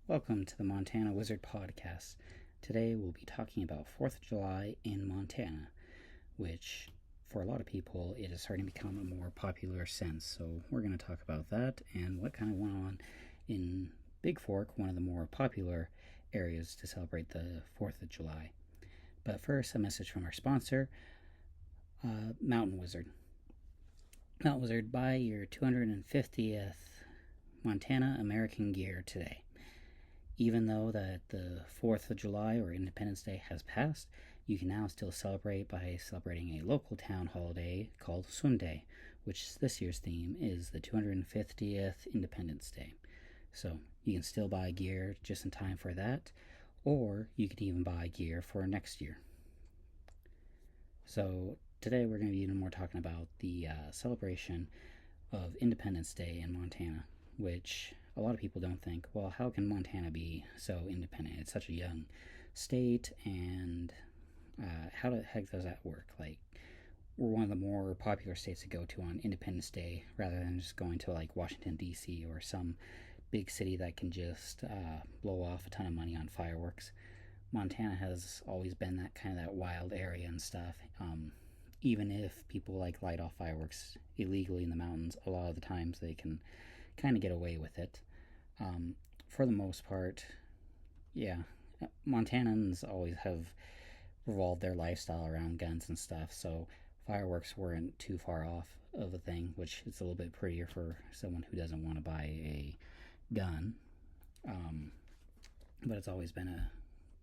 Welcome to the Montana Wizard Podcast. Today we'll be talking about 4th of July in Montana, which for a lot of people it is starting to become a more popular sense. So we're going to talk about that and what kind of went on in Big Fork, one of the more popular areas to celebrate the 4th of July. But first, a message from our sponsor, Mountain Wizard. Mountain Wizard, buy your 250th Montana American gear today. Even though that the 4th of July or Independence Day has passed, you can now still celebrate by celebrating a local town holiday called Swim Day, which this year's theme is the 250th Independence Day. So you can still buy gear just in time for that, or you could even buy gear for next year. So today we're going to be even more talking about the celebration of Independence Day in Montana, which a lot of people don't think, well, how can Montana be so independent? It's such a young state, and how the heck does that work? Like, we're one of the more popular states to go to on Independence Day rather than just going to like Washington, D.C. or some big city that can just blow off a ton of money on fireworks. Montana has always been that kind of that wild area and stuff. Even if people like light off fireworks illegally in the mountains, a lot of the times they can kind of get away with it. For the most part, yeah, Montanans always have revolved their lifestyle around guns and stuff, so fireworks weren't too far off of a thing, which is a little bit prettier for someone who doesn't want to buy a gun. But it's always been a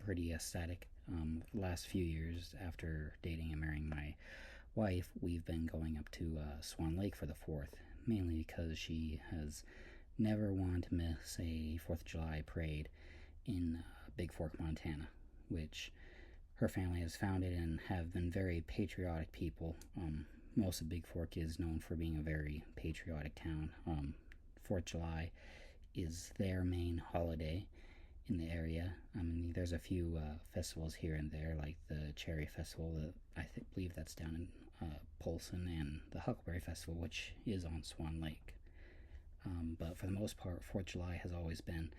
pretty aesthetic. The last few years after dating and marrying my wife, we've been going up to Swan Lake for the 4th, mainly because she has never wanted to miss a 4th of July parade in Big Fork, Montana, which her family has founded and have been very patriotic people. Most of Big Fork is known for being a very patriotic town. 4th of July is their main holiday in the area. I mean, there's a few festivals here and there, like the Cherry Festival, that believe that's down in Polson, and the Huckleberry Festival, which is on Swan Lake. But for the most part, 4th of July has always been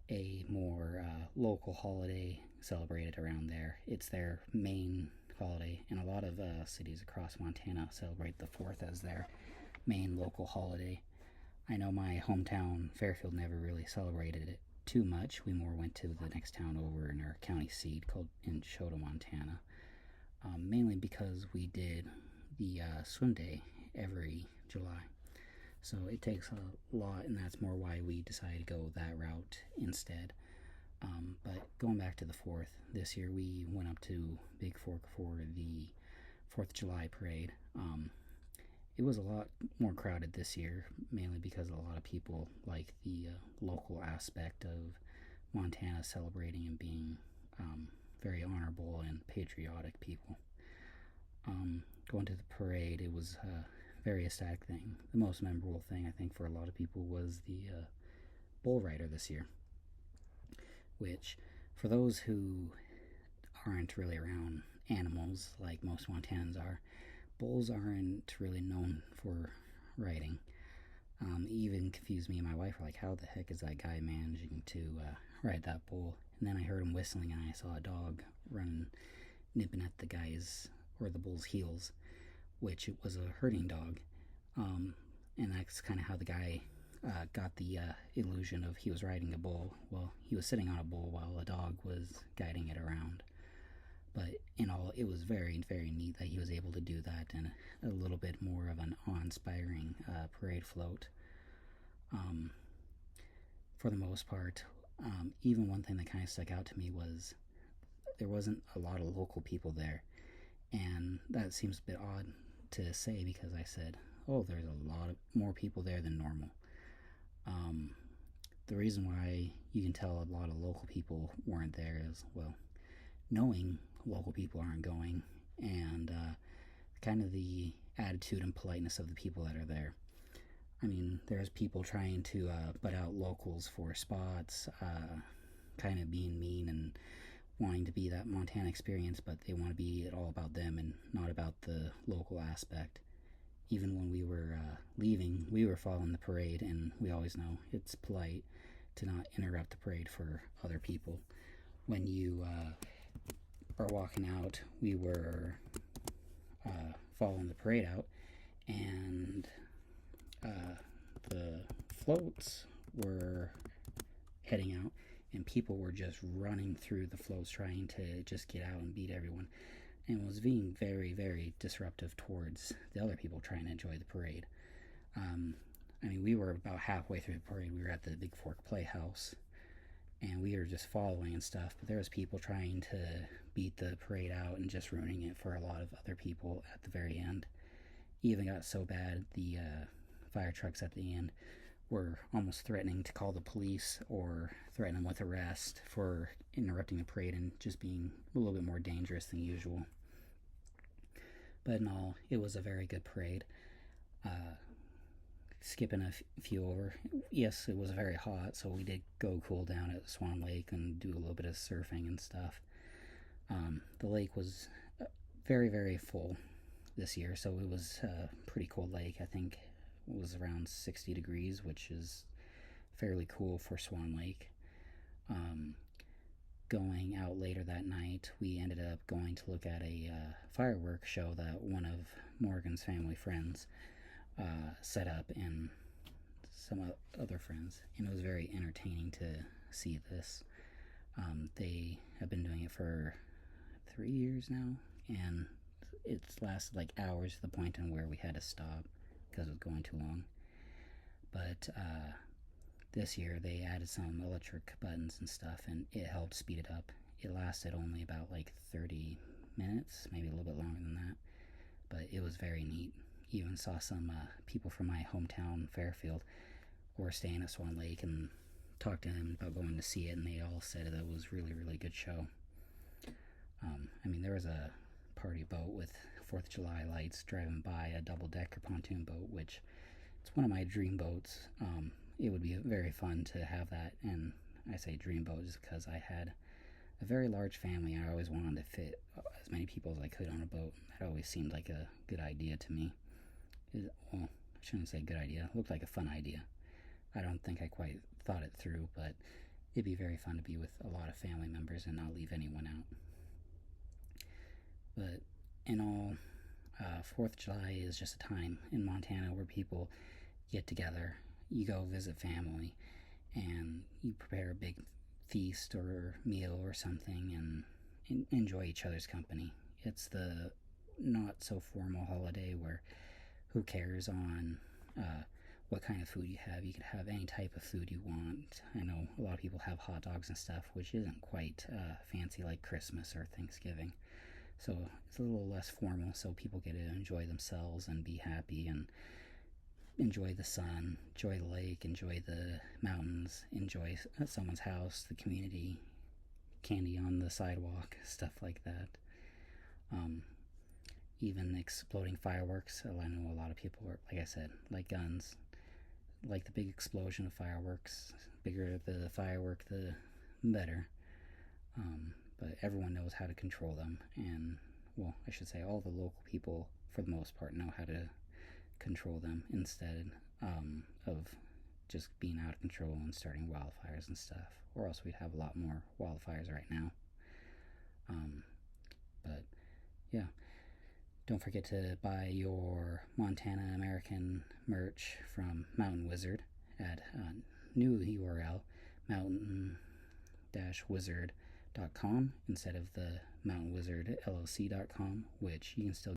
a more local holiday celebrated around there. It's their main holiday, and a lot of cities across Montana celebrate the 4th as their main local holiday. I know my hometown, Fairfield, never really celebrated it too much. We more went to the next town over in our county seat called Enchota, Montana, mainly because we did the swim day every July. So it takes a lot, and that's more why we decided to go that route instead. But going back to the 4th, this year we went up to Big Fork for the 4th of July parade. It was a lot more crowded this year, mainly because a lot of people like the local aspect of Montana celebrating and being very honorable and patriotic people. Going to the parade, it was very ecstatic thing. The most memorable thing, I think, for a lot of people was the bull rider this year, which, for those who aren't really around animals like most Montanans are, bulls aren't really known for riding. Even confused me and my wife. We're like, how the heck is that guy managing to ride that bull? And then I heard him whistling, and I saw a dog running, nipping at the guy's, or the bull's heels, which it was a herding dog. And that's kind of how the guy got the illusion of he was riding a bull. Well, he was sitting on a bull while a dog was guiding it around. But in all, it was very, very neat that he was able to do that, and a little bit more of an awe-inspiring parade float. For the most part, even one thing that kind of stuck out to me was there wasn't a lot of local people there. And that seems a bit odd to say, because I said, oh, there's a lot of more people there than normal. The reason why you can tell a lot of local people weren't there is, well, knowing local people aren't going, and kind of the attitude and politeness of the people that are there. I mean, there's people trying to butt out locals for spots, kind of being mean and wanting to be that Montana experience, but they want to be it all about them and not about the local aspect. Even when we were leaving, we were following the parade, and we always know it's polite to not interrupt the parade for other people. When you are walking out, we were following the parade out, and the floats were heading out, and people were just running through the floats trying to just get out and beat everyone, and was being very, very disruptive towards the other people trying to enjoy the parade. I mean, we were about halfway through the parade. We were at the Big Fork Playhouse, and we were just following and stuff, but there was people trying to beat the parade out and just ruining it for a lot of other people at the very end. Even got so bad, the fire trucks at the end were almost threatening to call the police or threaten them with arrest for interrupting the parade and just being a little bit more dangerous than usual. But in all, it was a very good parade. Skipping a few over, yes, it was very hot, so we did go cool down at Swan Lake and do a little bit of surfing and stuff. The lake was very, very full this year, so it was a pretty cold lake. I think it was around 60 degrees, which is fairly cool for Swan Lake. Going out later that night, we ended up going to look at a fireworks show that one of Morgan's family friends set up, and some other friends, and it was very entertaining to see this. They have been doing it for 3 years now, and it's lasted like hours to the point in where we had to stop because it was going too long. But this year they added some electric buttons and stuff, and it helped speed it up. It lasted only about like 30 minutes, maybe a little bit longer than that, but it was very neat. Even saw some people from my hometown, Fairfield, were staying at Swan Lake, and talked to them about going to see it, and they all said that it was really, really good show. I mean, there was a party boat with 4th of July lights driving by, a double-decker pontoon boat, which it's one of my dream boats. It would be very fun to have that, and I say dream boat just because I had a very large family. I always wanted to fit as many people as I could on a boat. That always seemed like a good idea to me. Well, I shouldn't say good idea. It looked like a fun idea. I don't think I quite thought it through, but it'd be very fun to be with a lot of family members and not leave anyone out. But in all, 4th of July is just a time in Montana where people get together. You go visit family, and you prepare a big feast or meal or something, and enjoy each other's company. It's the not so formal holiday where who cares on what kind of food you have. You could have any type of food you want. I know a lot of people have hot dogs and stuff, which isn't quite fancy like Christmas or Thanksgiving. So it's a little less formal, so people get to enjoy themselves and be happy and enjoy the sun, enjoy the lake, enjoy the mountains, enjoy someone's house, the community, candy on the sidewalk, stuff like that. Even exploding fireworks. I know a lot of people are, like I said, like guns, like the big explosion of fireworks. Bigger the firework, the better. But everyone knows how to control them, and, well, I should say all the local people, for the most part, know how to control them instead of just being out of control and starting wildfires and stuff, or else we'd have a lot more wildfires right now. But yeah, don't forget to buy your Montana American merch from Mountain Wizard at new URL, mountain-wizard.com instead of the mountainwizardllc.com, which you can still